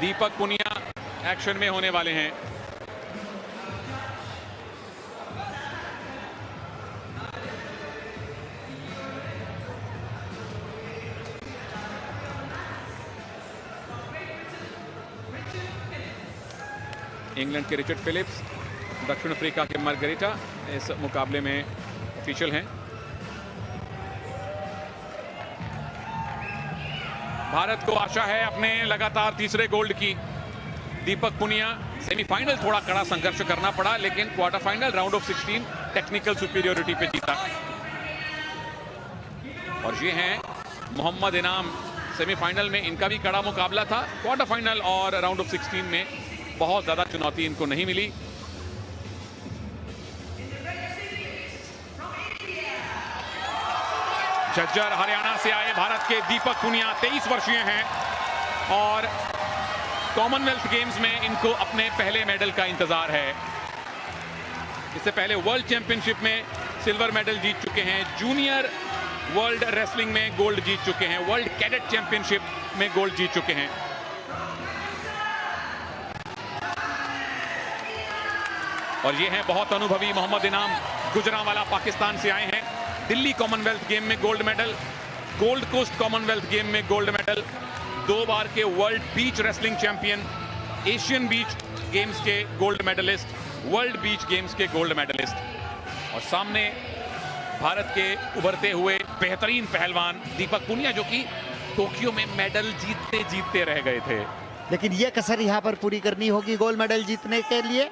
दीपक Punia action में होने वाले हैं। इंग्लैंड के रिचर्ड फिलिप्स, दक्षिण अफ्रीका के मार्गरेटा इस मुकाबले में ऑफिशियल हैं। भारत को आशा है अपने लगातार तीसरे गोल्ड की। दीपक पुनिया सेमीफाइनल थोड़ा कड़ा संघर्ष करना पड़ा, लेकिन quarter final round of 16 technical superiority पे जीता। और ये हैं मोहम्मद इनाम। सेमीफाइनल में इनका भी कड़ा मुकाबला था। क्वार्टर फाइनल और राउंड ऑफ 16 में बहुत ज्यादा चुनौती इनको नहीं मिली। झज्जर हरियाणा से आए भारत के दीपक पुनिया 23 वर्षीय हैं और कॉमनवेल्थ गेम्स में इनको अपने पहले मेडल का इंतजार है। इससे पहले वर्ल्ड चैंपियनशिप में सिल्वर मेडल जीत चुके हैं, जूनियर वर्ल्ड रेसलिंग में गोल्ड जीत चुके हैं, वर्ल्ड कैडेट चैंपियनशिप में गोल्ड जीत चुके हैं। और ये हैं बहुत अनुभवी मोहम्मद इनाम, गुजरांवाला पाकिस्तान से आए हैं। दिल्ली कॉमनवेल्थ गेम में gold medal, gold coast Commonwealth game में गोल्ड मेडल, 2 बार के world beach wrestling champion, Asian beach games के gold medallist, world beach games के गोल्ड मेडलिस्ट। और सामने भारत के उभरते हुए बेहतरीन पहलवान दीपक पुनिया, जो कि टोक्यो में मेडल जीतते जीतते रह गए थे, लेकिन यह कसर यहां पर पूरी करनी होगी गोल्ड मेडल जीतने के लिए।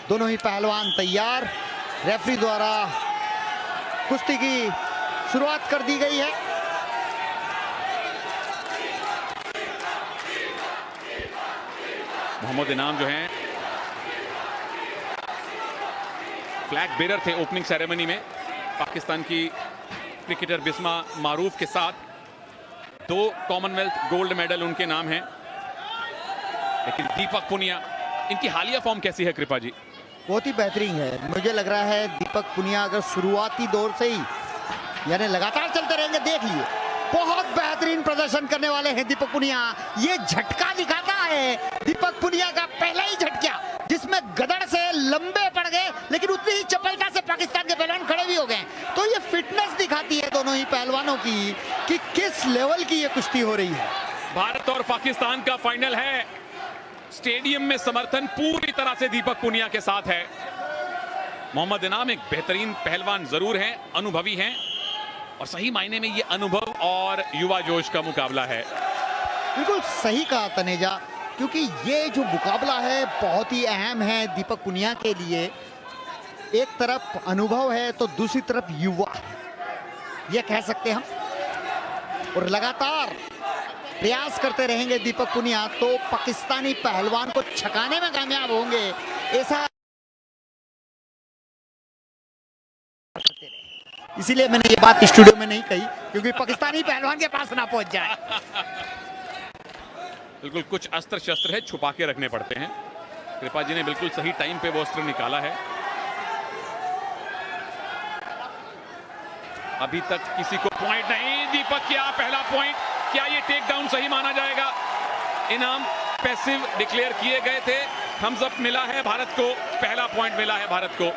दोनों ही पहलवान तैयार। रेफरी द्वारा कुश्ती की शुरुआत कर दी गई है। मोहम्मद इनाम जो हैं फ्लैग बेरर थे ओपनिंग सेरेमनी में। पाकिस्तान की क्रिकेटर बिस्मा मारूफ के साथ 2 कॉमनवेल्थ गोल्ड मेडल उनके नाम हैं। लेकिन दीपक पुनिया, इनकी हालिया फॉर्म कैसी है कृपा जी? बहुत ही बेहतरीन है। मुझे लग रहा है दीपक पुनिया अगर शुरुआती दौर से ही यानी लगातार चलते रहेंगे, देख लिए बहुत बेहतरीन प्रदर्शन करने वाले हैं दीपक पुनिया। ये झटका दिखाता है दीपक पुनिया का पहला ही झटका, जिसमें गदड़ से लंबे पड़ गए, लेकिन उतनी ही चपलता से पाकिस्तान के पहलवान खड़े भी हो गए। तो ये फिटनेस दिखाती है दोनों ही पहलवानों की कि किस लेवल की ये कुश्ती हो रही है। भारत और पाकिस्तान का फाइनल है। स्टेडियम में समर्थन पूरी तरह से दीपक पुनिया के साथ है। मोहम्मद इनाम एक बेहतरीन पहलवान जरूर हैं, अनुभवी हैं, और सही मायने में ये अनुभव और युवा जोश का मुकाबला है। बिल्कुल सही कहा तनेजा, क्योंकि ये जो मुकाबला है बहुत ही अहम है दीपक पुनिया के लिए। एक तरफ अनुभव है तो दूसरी तरफ युवा, ये कह सकते हैं हम। और लगातार प्रयास करते रहेंगे दीपक पुनिया तो पाकिस्तानी पहलवान को छकाने में कामयाब होंगे, ऐसा इसीलिए मैंने ये बात स्टूडियो में नहीं कही, क्योंकि पाकिस्तानी पहलवान के पास ना पहुंच जाए। बिल्कुल कुछ अस्त्र शस्त्र है, छुपा के रखने पड़ते हैं। कृपा जी ने बिल्कुल सही टाइम पे वो अस्त्र निकाला है। अभी तक किसी को पॉइंट नहीं। दीपक क्या पहला पॉइंट, क्या ये टेक डाउन सही माना जाएगा? इनाम पैसिव डिक्लेयर किए गए थे, थम्स अप मिला है भारत को, पहला पॉइंट मिला है भारत को।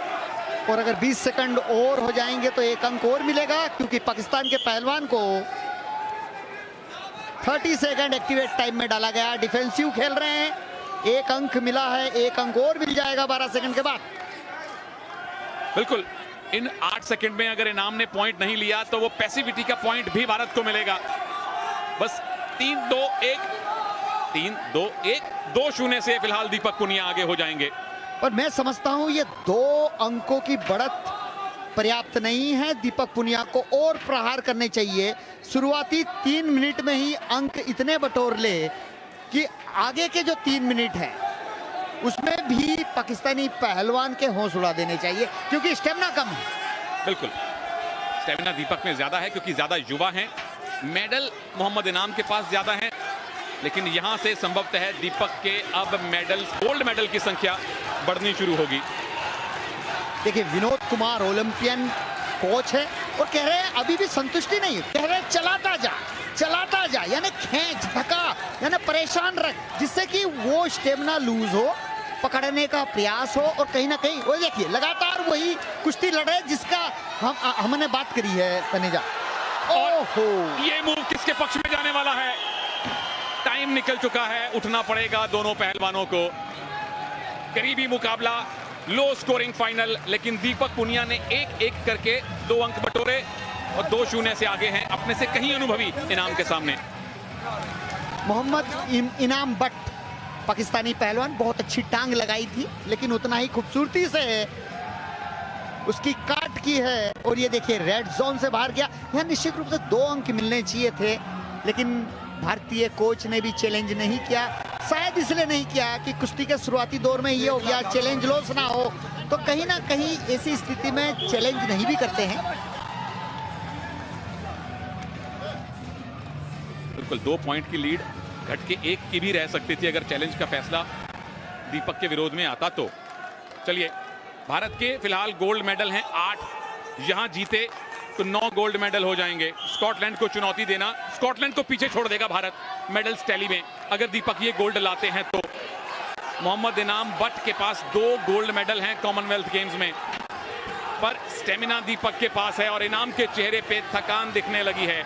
और अगर 20 सेकंड और हो जाएंगे तो 1 अंक और मिलेगा, क्योंकि पाकिस्तान के पहलवान को 30 सेकंड एक्टिवेट टाइम में डाला गया। डिफेंसिव खेल रहे हैं, 1 अंक मिला है, 1 अंक और मिल जाएगा 12 सेकंड के बाद। बिल्कुल, इन 8 सेकंड में अगर इनाम ने पॉइंट नहीं लिया तो वो पैसिविटी का पॉइंट भी भारत को मिलेगा। बस 3-2-1 2-0 से फिलहाल दीपक पुनिया आगे हो जाएंगे। पर मैं समझता हूं ये 2 अंकों की बढ़त पर्याप्त नहीं है। दीपक पुनिया को और प्रहार करने चाहिए। शुरुआती 3 मिनट में ही अंक इतने बटोर ले कि आगे के जो 3 मिनट हैं उसमें भी पाकिस्तानी पहलवान के होश उड़ा देने चाहिए, क्योंकि स्टेमिना कम है। बिल्कुल, स्टेमिना दीपक में ज्यादा है क्योंकि ज्यादा युवा हैं। मेडल मोहम्मद इनाम के पास ज्यादा है, लेकिन यहां से संभवतः है दीपक के अब मेडल, गोल्ड मेडल की संख्या बढ़नी शुरू होगी। देखिए, विनोद कुमार ओलंपियन कोच है और कह रहे हैं अभी भी संतुष्टि नहीं है, कह रहे हैं चलाता जा, चलाता जा, यानी खींच धक्का, यानी परेशान रख, जिससे कि वो स्टेमिना लूज हो, पकड़ने का प्रयास हो, और कहीं ना कहीं वो देखिए लगातार वही कुश्ती लड़ रहे जिसका हमने बात करी है तनेजा। ओहो, ये मूव किसके पक्ष में जाने वाला है? टाइम निकल चुका है, उठना पड़ेगा दोनों पहलवानों को। करीबी मुकाबला, लो स्कोरिंग फाइनल, लेकिन दीपक पुनिया ने एक एक करके 2 अंक बटोरे और 2-0 से आगे हैं अपने से कहीं अनुभवी इनाम के सामने। मोहम्मद इनाम बट पाकिस्तानी पहलवान, बहुत अच्छी टांग लगाई थी, लेकिन उतना ही खूबसूरती से उसकी काट की है। और ये देखिए रेड जोन से बाहर गया। यहाँ निश्चित रूप से 2 अंक मिलने चाहिए थे, लेकिन भारतीय कोच ने भी चैलेंज नहीं किया। शायद इसलिए नहीं किया कि कुश्ती के शुरुआती दौर में ये हो गया चैलेंज लॉस ना हो, तो कहीं ना कहीं ऐसी स्थिति में चैलेंज नहीं भी करते हैं। बिल्कुल 2 पॉइंट की लीड घट के 1 की भी रह सकती थी अगर चैलेंज का फैसला दीपक के विरोध में आता तो। चलिए, भारत के फिलहाल गोल्ड मेडल हैं 8, यहां जीते तो 9 गोल्ड मेडल हो जाएंगे। स्कॉटलैंड को चुनौती देना, स्कॉटलैंड को पीछे छोड़ देगा भारत मेडल्स टैली में अगर दीपक ये गोल्ड लाते हैं तो। मोहम्मद इनाम बट के पास 2 गोल्ड मेडल हैं कॉमनवेल्थ गेम्स में, पर स्टेमिना दीपक के पास है और इनाम के चेहरे पे थकान दिखने लगी है।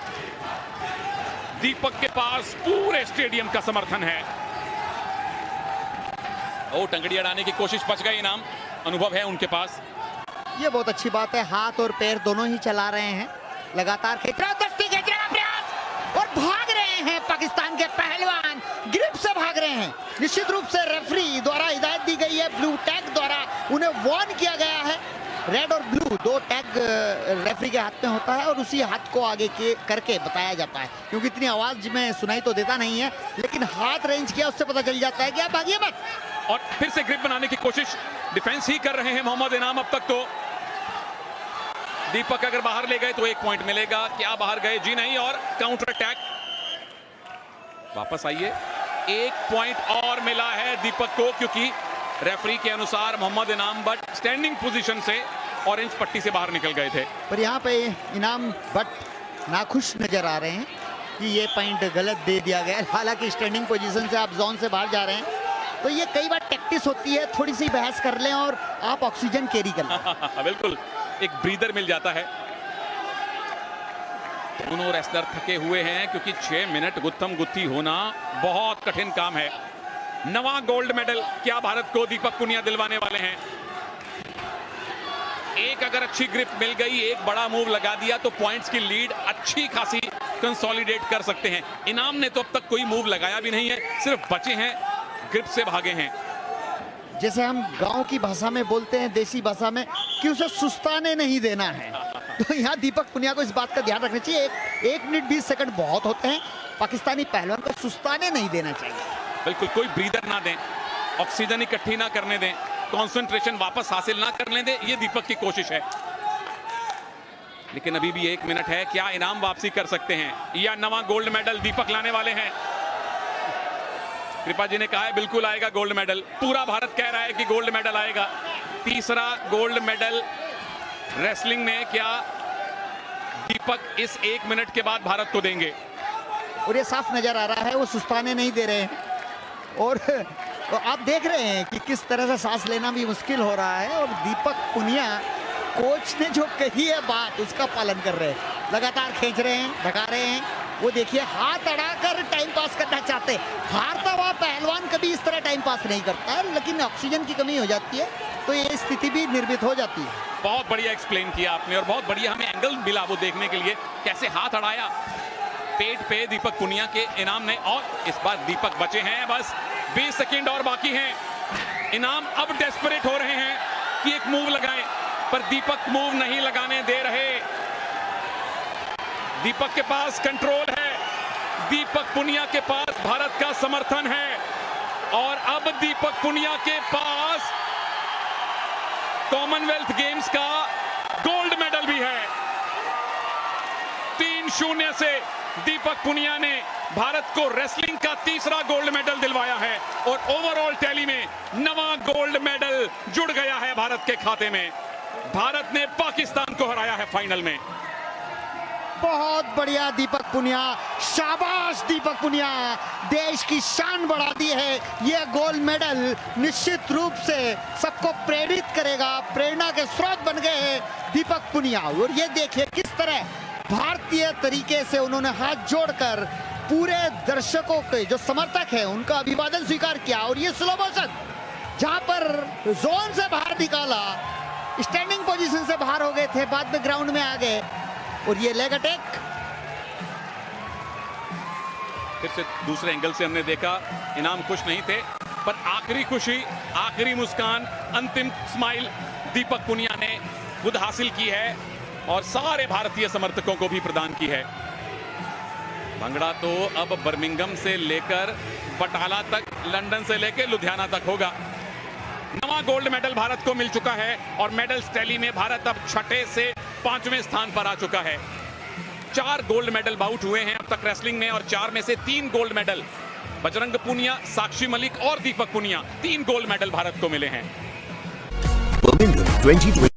दीपक के पास पूरे स्टेडियम का समर्थन है। ओ, टंगड़ी अड़ाने की कोशिश, बच गए इनाम, अनुभव है उनके पास। ये बहुत अच्छी बात है, हाथ और पैर दोनों ही चला रहे हैं, लगातार खींच रहा, दस्ती खींचने का प्रयास, और भाग रहे हैं पाकिस्तान के पहलवान, ग्रिप से भाग रहे हैं। निश्चित रूप से रेफरी द्वारा हिदायत दी गई है, ब्लू टैग द्वारा उन्हें वार्न किया गया है। रेड और ब्लू 2 टैग रेफरी के हाथ में होता है और उसी हाथ को आगे करके बताया जाता है, क्योंकि इतनी आवाज में सुनाई तो देता नहीं है, लेकिन हाथ रेंज किया उससे पता चल जाता है कि आप भागिए मत। और फिर से ग्रिप बनाने की कोशिश, डिफेंस ही कर रहे हैं मोहम्मद इनाम अब तक तो। दीपक अगर बाहर ले गए तो 1 पॉइंट मिलेगा, क्या बाहर गए? जी नहीं, और काउंटर अटैक। वापस आइए, 1 पॉइंट और मिला है दीपक को, क्योंकि रेफरी के अनुसार मोहम्मद इनाम बट स्टैंडिंग पोजीशन से ऑरेंज पट्टी से बाहर निकल गए थे। पर यहाँ पे इनाम बट नाखुश नजर आ रहे हैं कि ये पॉइंट गलत दे दिया गया। हालांकि स्टैंडिंग पोजीशन से आप जोन से बाहर जा रहे हैं, तो ये कई बार टैक्टिस होती है, थोड़ी सी बहस कर लें और आप ऑक्सीजन कैरी कर लें। बिल्कुल, एक ब्रीदर मिल जाता है। दोनों रेसलर थके हुए हैं, क्योंकि 6 मिनट गुत्थम गुत्थी होना बहुत कठिन काम है। 9वां गोल्ड मेडल क्या भारत को दीपक पुनिया दिलवाने वाले हैं? एक अगर अच्छी ग्रिप मिल गई, एक बड़ा मूव लगा दिया, तो पॉइंट्स की लीड अच्छी खासी कंसोलिडेट कर सकते हैं। इनाम ने तो अब तक कोई मूव लगाया भी नहीं है, सिर्फ बचे हैं, ग्रिप से भागे हैं। जैसे हम गांव की भाषा में बोलते हैं, देसी भाषा में, कि उसे सुस्ताने नहीं देना है। तो यहाँ दीपक पुनिया को इस बात का ध्यान रखना चाहिए। 1 मिनट 20 सेकंड बहुत होते हैं, पाकिस्तानी पहलवान को सुस्ताने नहीं देना चाहिए। बिल्कुल, कोई ब्रीदर ना दें, ऑक्सीजन इकट्ठी ना करने दें, कंसंट्रेशन वापस हासिल ना करने दें, ये दीपक की कोशिश है। लेकिन अभी भी 1 मिनट है, क्या इनाम वापसी कर सकते हैं या 9वां गोल्ड मेडल दीपक लाने वाले हैं? कृपा जी ने कहा है बिल्कुल आएगा गोल्ड मेडल, पूरा भारत कह रहा है कि गोल्ड मेडल आएगा। 3रा गोल्ड मेडल रेसलिंग में क्या दीपक इस 1 मिनट के बाद भारत को देंगे? और ये साफ नजर आ रहा है वो सुस्ताने नहीं दे रहे हैं, और तो आप देख रहे हैं कि किस तरह से सांस लेना भी मुश्किल हो रहा है। और दीपक पुनिया कोच ने जो कही है बात, उसका पालन कर रहे हैं, लगातार खींच रहे हैं, धका रहे हैं। वो देखिए हाथ अड़ाकर टाइम पास करना चाहते हैं। हारता हुआ पहलवान कभी इस तरह टाइम पास नहीं करता है, लेकिन ऑक्सीजन की कमी हो जाती है तो ये स्थिति भी निर्मित हो जाती है। बहुत बढ़िया एक्सप्लेन किया आपने, और बहुत बढ़िया हमें एंगल मिला वो देखने के लिए, कैसे हाथ अड़ाया पेट पे दीपक पुनिया के इनाम ने। और इस बार दीपक बचे हैं, बस 20 सेकंड और बाकी हैं। इनाम अब डेस्परेट हो रहे हैं कि एक मूव लगाएं, पर दीपक मूव नहीं लगाने दे रहे। दीपक के पास कंट्रोल है, दीपक पुनिया के पास भारत का समर्थन है, और अब दीपक पुनिया के पास कॉमनवेल्थ गेम्स का गोल्ड मेडल भी है। 3-0 से दीपक पुनिया ने भारत को रेसलिंग का 3रा गोल्ड मेडल दिलवाया है, और ओवरऑल टैली में 9वां गोल्ड मेडल जुड़ गया है भारत के खाते में। भारत ने पाकिस्तान को हराया है फाइनल में। बहुत बढ़िया दीपक पुनिया, शाबाश दीपक पुनिया, देश की शान बढ़ा दी है। यह गोल्ड मेडल निश्चित रूप से सबको प्रेरित करेगा, प्रेरणा के स्रोत बन गए हैं दीपक पुनिया। और ये देखिए किस तरह भारतीय तरीके से उन्होंने हाथ जोड़कर पूरे दर्शकों के जो समर्थक हैं उनका अभिवादन स्वीकार किया। और ये स्लो मोशन जहां पर जोन से बाहर निकाला, स्टैंडिंग पोजीशन से बाहर हो गए थे, बाद में ग्राउंड में आ गए। और ये लेग अटैक फिर से दूसरे एंगल से हमने देखा, इनाम खुश नहीं थे, पर आखिरी खुशी, आखिरी मुस्कान, अंतिम स्माइल दीपक पुनिया ने खुद हासिल की है और सारे भारतीय समर्थकों को भी प्रदान की है। भंगड़ा तो अब बर्मिंघम से लेकर बटाला तक, लंदन से लेकर लुधियाना तक होगा। नवा गोल्ड मेडल भारत को मिल चुका है और मेडल्स टैली में भारत अब 6 से 5वें स्थान पर आ चुका है। 4 गोल्ड मेडल बाउट हुए हैं अब तक रेसलिंग में और 4 में से 3 गोल्ड मेडल बजरंग पुनिया, साक्षी मलिक और दीपक पुनिया, 3 गोल्ड मेडल भारत को मिले हैं। Birmingham 2020